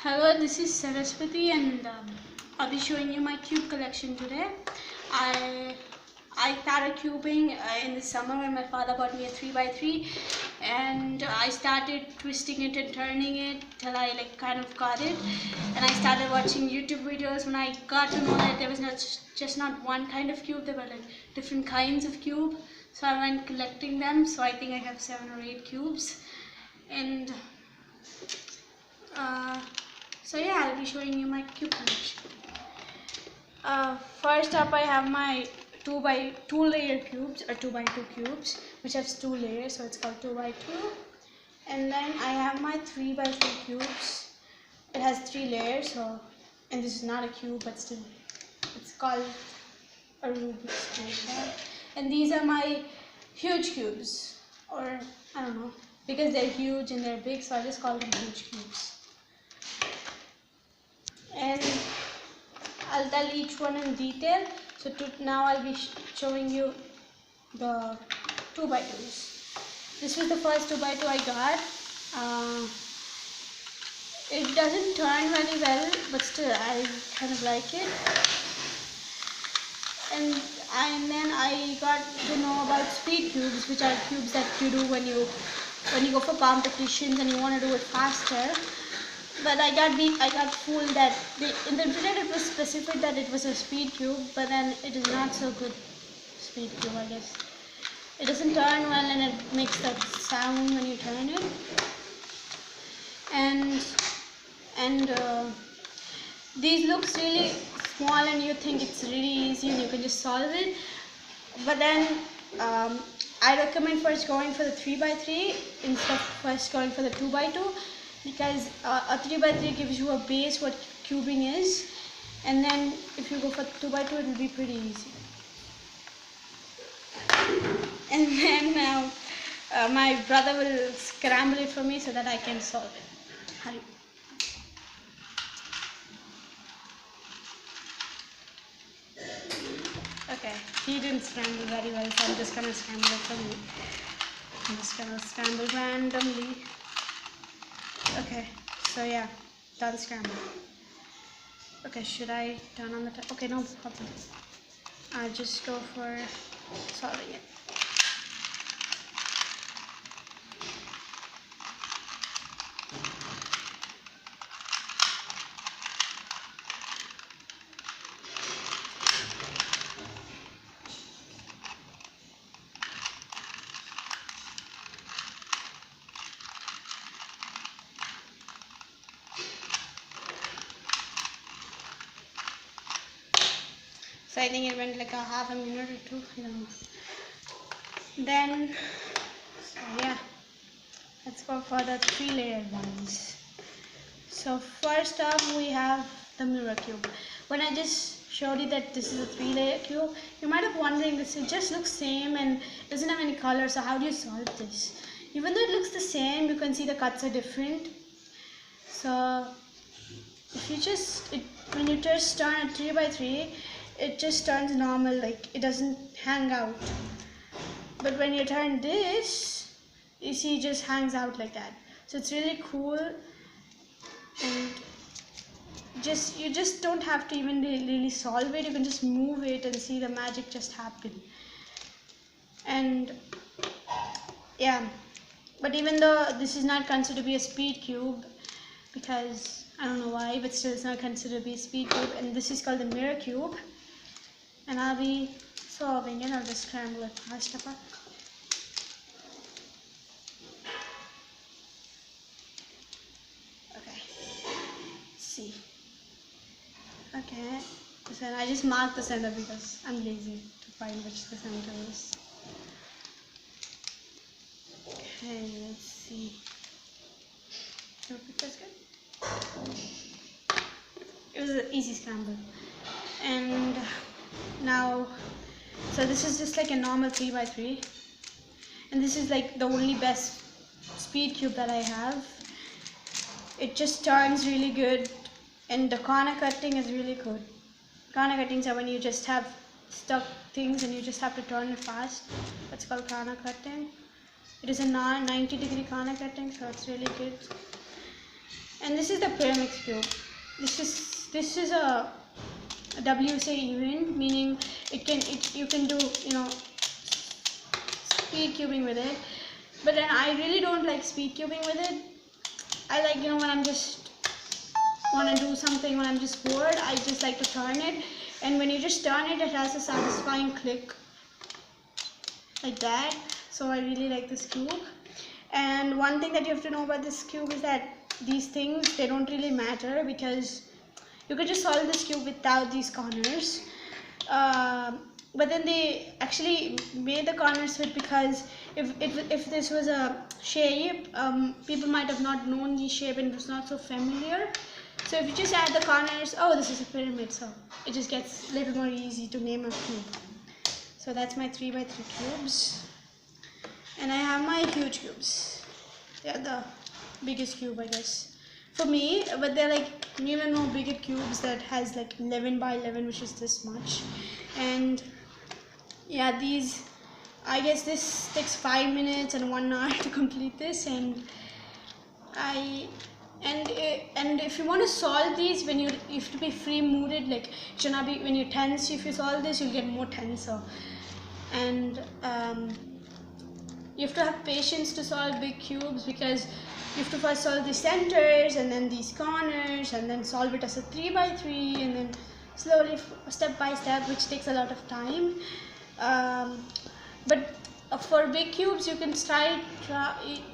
Hello, this is Saraswathy and I'll be showing you my cube collection today. I started cubing in the summer when my father bought me a 3x3, and I started twisting it and turning it till I kind of got it, and I started watching YouTube videos. When I got to know that there was not one kind of cube, there were different kinds of cube, so I went collecting them. So I think I have 7 or 8 cubes, and so yeah, I'll be showing you my cube collection. First up, I have my 2 layer cubes, or 2x2 cubes, which has 2 layers, so it's called 2x2. And then I have my 3x3 cubes. It has 3 layers, and this is not a cube, but still, it's called a Rubik's cube. And these are my huge cubes, or I don't know, because they're huge and they're big, so I just call them huge cubes. And I'll tell each one in detail. So now I'll be showing you the 2x2s. This was the first 2x2 I got. It doesn't turn very well, but still I kind of like it. And then I got to know about speed cubes, which are cubes that you do when you go for competitions and you want to do it faster. But I got fooled that in the internet it was specified that it was a speed cube, but then it is not so good speed cube, I guess. It doesn't turn well and it makes that sound when you turn it. And these looks really small and you think it's really easy and you can just solve it. But then I recommend first going for the 3x3 instead of first going for the 2x2. Because a 3x3 gives you a base what cubing is, and then if you go for 2x2 it will be pretty easy. And then now my brother will scramble it for me so that I can solve it. Hurry. Okay, he didn't scramble very well, so I'm just gonna scramble it for me. I'm just gonna scramble randomly. Okay, so yeah, done scramble. Okay, should I turn on the okay, no problem. I'll just go for solving it. So I think it went like a half a minute or 2, I don't know. Then, so yeah, let's go for the 3-layer ones. So first up we have the mirror cube. When I just showed you that this is a 3-layer cube, you might have wondering this, it just looks same and doesn't have any color, so how do you solve this? Even though it looks the same, you can see the cuts are different. So if you when you just turn a 3x3, it just turns normal, like it doesn't hang out. But when you turn this, you see it just hangs out like that. So it's really cool, and you just don't have to even really solve it. You can just move it and see the magic just happen. And yeah, but even though this is not considered to be a speed cube, because I don't know why, but still it's not considered to be a speed cube, and this is called the mirror cube. And I'll be solving it. I'll just scramble it fast apart. Okay, let's see. Okay, so I just marked the center because I'm lazy to find which the center is. Okay, let's see. That's good. It was an easy scramble. And now, so this is just like a normal 3x3, and this is like the only best speed cube that I have. It just turns really good, and the corner cutting is really good. Corner cuttings are when you just have stuck things and you just have to turn it fast. That's called corner cutting. It is a 90-degree corner cutting, so it's really good. And this is the pyramid cube. This is a WC even, meaning you can do, you know, speed cubing with it. But then I really don't like speed cubing with it. I like, you know, when I'm just want to do something, when I'm just bored, I just like to turn it. And when you just turn it, it has a satisfying click like that. So I really like this cube. And one thing that you have to know about this cube is that these things, they don't really matter, because you could just solve this cube without these corners. But then they actually made the corners with, because if this was a shape, people might have not known the shape and it was not so familiar. So if you just add the corners, oh, this is a pyramid, so it just gets a little more easy to name a cube. So that's my 3x3 cubes. And I have my huge cubes. They're the biggest cube, I guess, for me. But they're like even more bigger cubes that has like 11 by 11, which is this much. And yeah, these, I guess this takes 5 minutes and 1 hour to complete this. And if you want to solve these, when you have to be free mooded, like it should not be when you're tense. If you solve this, you'll get more tenser. And you have to have patience to solve big cubes, because you have to first solve the centers and then these corners, and then solve it as a 3x3, and then slowly, step by step, which takes a lot of time. But for big cubes, you can try.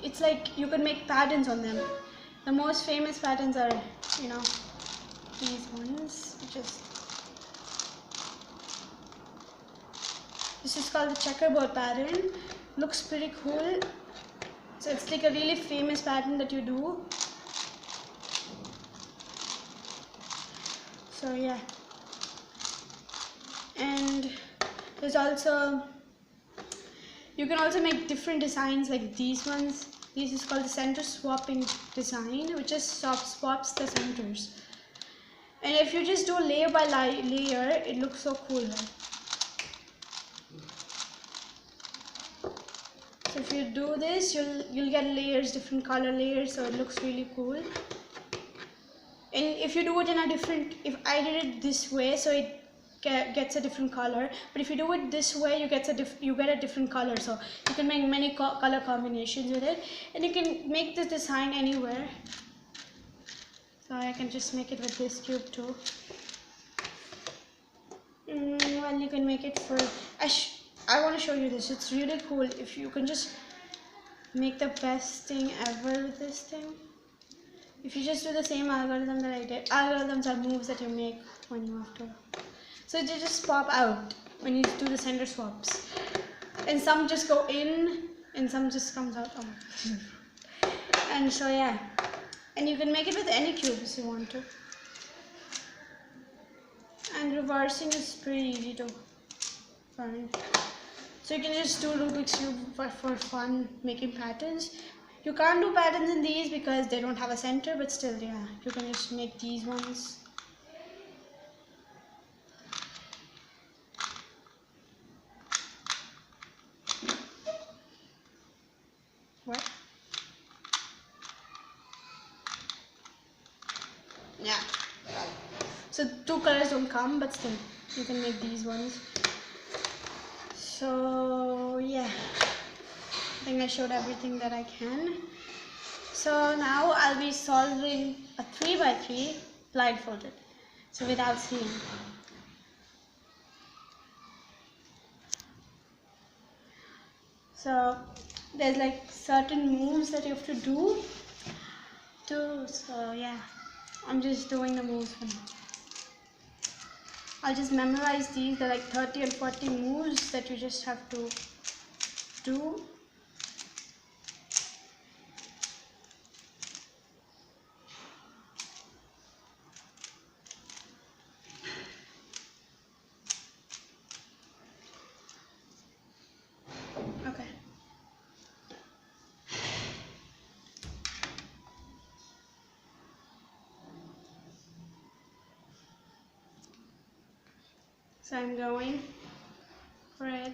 It's like you can make patterns on them. The most famous patterns are, you know, these ones, which is, this is called the checkerboard pattern. Looks pretty cool. So it's like a really famous pattern that you do. So yeah. And there's also, you can also make different designs like these ones. This is called the center swapping design, which just swaps the centers. And if you just do layer by layer, it looks so cool, right? So if you do this, you'll get layers, different color layers, so it looks really cool. And if you do it in a different, if I did it this way, so it gets a different color, but if you do it this way, you get a different color. So you can make many color combinations with it, and you can make this design anywhere. So I can just make it with this cube too. Well, you can make it for, I want to show you this. It's really cool. If you can just make the best thing ever with this thing. If you just do the same algorithm that I did, algorithms are moves that you make when you have to. So they just pop out when you do the center swaps. And some just go in and some just comes out. Oh. And so yeah. And you can make it with any cube if you want to. And reversing is pretty easy to find. So you can just do Rubik's Cube for fun, making patterns. You can't do patterns in these because they don't have a center, but still, yeah, you can just make these ones. What? Yeah. So 2 colors don't come, but still, you can make these ones. So yeah, I think I showed everything that I can. So now I'll be solving a 3x3 blindfolded, so without seeing. So there's like certain moves that you have to do too. So yeah, I'm just doing the moves for now. I'll just memorize these. They're like 30 and 40 moves that you just have to do. Okay. So I'm going for it.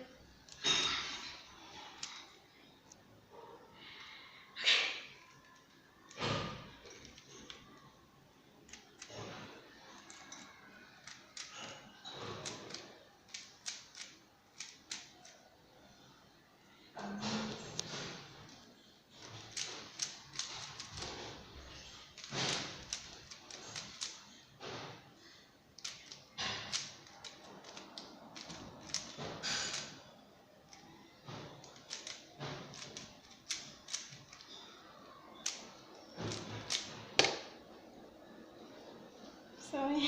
So I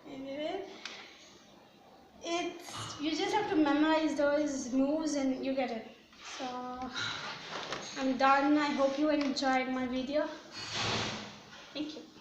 did it. You just have to memorize those moves and you get it. So I'm done. I hope you enjoyed my video. Thank you.